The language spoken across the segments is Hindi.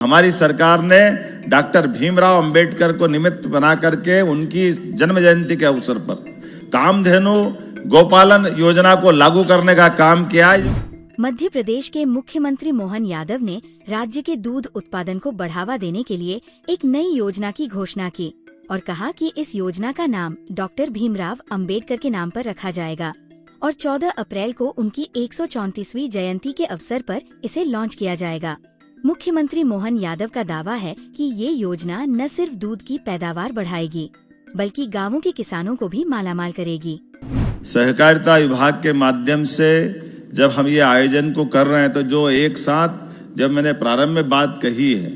हमारी सरकार ने डॉक्टर भीमराव अंबेडकर को निमित्त बना करके उनकी जन्म जयंती के अवसर पर कामधेनु गोपालन योजना को लागू करने का काम किया। मध्य प्रदेश के मुख्यमंत्री मोहन यादव ने राज्य के दूध उत्पादन को बढ़ावा देने के लिए एक नई योजना की घोषणा की और कहा कि इस योजना का नाम डॉक्टर भीमराव अंबेडकर के नाम पर रखा जाएगा और 14 अप्रैल को उनकी 134वीं जयंती के अवसर पर इसे लॉन्च किया जाएगा। मुख्यमंत्री मोहन यादव का दावा है कि ये योजना न सिर्फ दूध की पैदावार बढ़ाएगी बल्कि गांवों के किसानों को भी मालामाल करेगी। सहकारिता विभाग के माध्यम से जब हम ये आयोजन को कर रहे हैं तो जो एक साथ जब मैंने प्रारंभ में बात कही है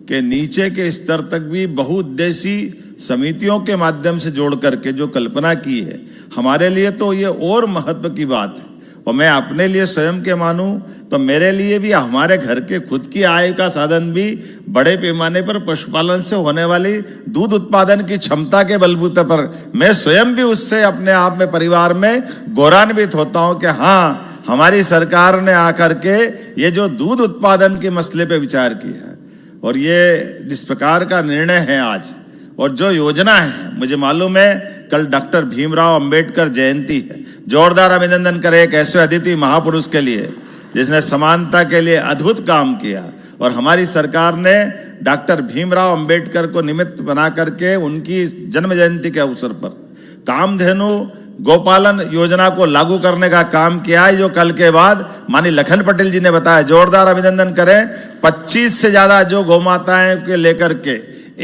कि नीचे के स्तर तक भी बहुउद्देशीय समितियों के माध्यम से जोड़ करके जो कल्पना की है, हमारे लिए तो ये और महत्व की बात है। और मैं अपने लिए स्वयं के मानूं तो मेरे लिए भी हमारे घर के खुद की आय का साधन भी बड़े पैमाने पर पशुपालन से होने वाली दूध उत्पादन की क्षमता के बलबूते पर मैं स्वयं भी उससे अपने आप में परिवार में गौरवान्वित होता हूं कि हाँ, हमारी सरकार ने आकर के ये जो दूध उत्पादन के मसले पे विचार किया और ये जिस प्रकार का निर्णय है आज और जो योजना है, मुझे मालूम है कल डॉक्टर भीमराव अंबेडकर जयंती है। जोरदार अभिनंदन करें एक ऐसे अदिति महापुरुष के लिए जिसने समानता के लिए अद्भुत काम किया। और हमारी सरकार ने डॉक्टर भीमराव अंबेडकर को निमित्त बना करके उनकी जन्म जयंती के अवसर पर कामधेनु गोपालन योजना को लागू करने का काम किया है, जो कल के बाद माननीय लखन पटेल जी ने बताया। जोरदार अभिनंदन करें। 25 से ज्यादा जो गौ माताएं के लेकर के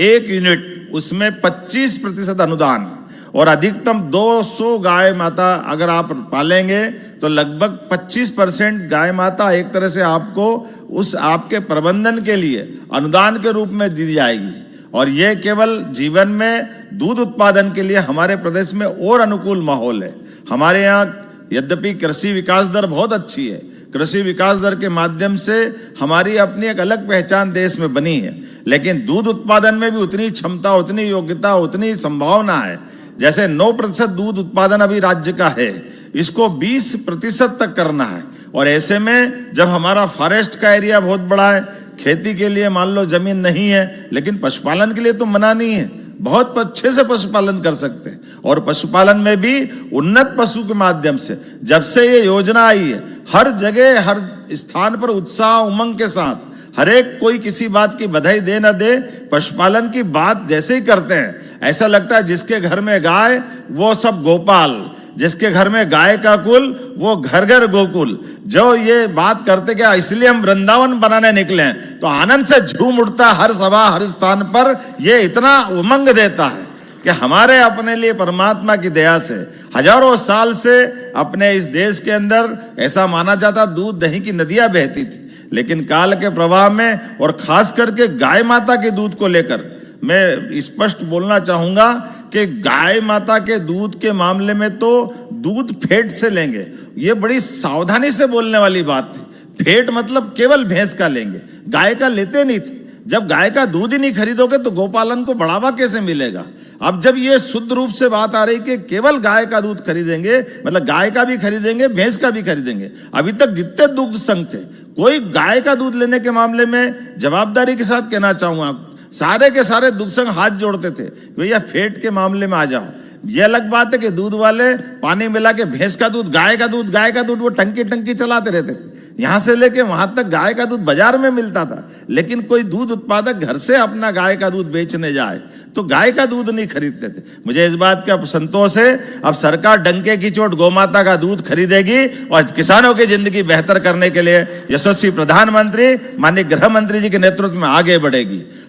एक यूनिट उसमें 25% अनुदान और अधिकतम 200 गाय माता अगर आप पालेंगे तो लगभग 25% गाय माता एक तरह से आपको उस आपके प्रबंधन के लिए अनुदान के रूप में दी जाएगी। और ये केवल जीवन में दूध उत्पादन के लिए हमारे प्रदेश में और अनुकूल माहौल है। हमारे यहाँ यद्यपि कृषि विकास दर बहुत अच्छी है, कृषि विकास दर के माध्यम से हमारी अपनी एक अलग पहचान देश में बनी है, लेकिन दूध उत्पादन में भी उतनी क्षमता, उतनी योग्यता, उतनी संभावना है। जैसे 9% दूध उत्पादन अभी राज्य का है, इसको 20% तक करना है। और ऐसे में जब हमारा फॉरेस्ट का एरिया बहुत बड़ा है, खेती के लिए मान लो जमीन नहीं है, लेकिन पशुपालन के लिए तो मना नहीं है, बहुत अच्छे से पशुपालन कर सकते हैं। और पशुपालन में भी उन्नत पशु के माध्यम से जब से ये योजना आई है, हर जगह हर स्थान पर उत्साह उमंग के साथ हर एक कोई किसी बात की बधाई दे न दे, पशुपालन की बात जैसे ही करते हैं ऐसा लगता है जिसके घर में गाय वो सब गोपाल, जिसके घर में गाय का कुल वो घर घर गोकुल। जो ये बात करते क्या इसलिए हम वृंदावन बनाने निकले हैं, तो आनंद से झूम उठता हर सभा हर स्थान पर। ये इतना उमंग देता है कि हमारे अपने लिए परमात्मा की दया से हजारों साल से अपने इस देश के अंदर ऐसा माना जाता दूध दही की नदियां बहती थी, लेकिन काल के प्रवाह में और खास करके गाय माता के दूध को लेकर मैं स्पष्ट बोलना चाहूंगा कि गाय माता के दूध के मामले में तो दूध फेट से लेंगे, ये बड़ी सावधानी से बोलने वाली बात थी। फेट मतलब केवल भैंस का लेंगे, गाय का लेते नहीं थे। जब गाय का दूध ही नहीं खरीदोगे तो गोपालन को बढ़ावा कैसे मिलेगा। अब जब ये शुद्ध रूप से बात आ रही कि केवल गाय का दूध खरीदेंगे, मतलब गाय का भी खरीदेंगे भैंस का भी खरीदेंगे। अभी तक जितने दुग्ध संघ थे, कोई गाय का दूध लेने के मामले में जवाबदारी के साथ कहना चाहूंगा सारे के सारे दुग्ध संघ हाथ जोड़ते थे, भैया फेट के मामले में आ जाओ। ये अलग बात है कि दूध वाले पानी मिला के भैंस का दूध गाय का दूध वो टंकी चलाते रहते थे। यहां से लेके वहां तक गाय का दूध बाजार में मिलता था, लेकिन कोई दूध उत्पादक घर से अपना गाय का दूध बेचने जाए तो गाय का दूध नहीं खरीदते थे। मुझे इस बात का संतोष है, अब सरकार डंके की चोट गौमाता का दूध खरीदेगी और किसानों की जिंदगी बेहतर करने के लिए यशस्वी प्रधानमंत्री माननीय गृह मंत्री जी के नेतृत्व में आगे बढ़ेगी।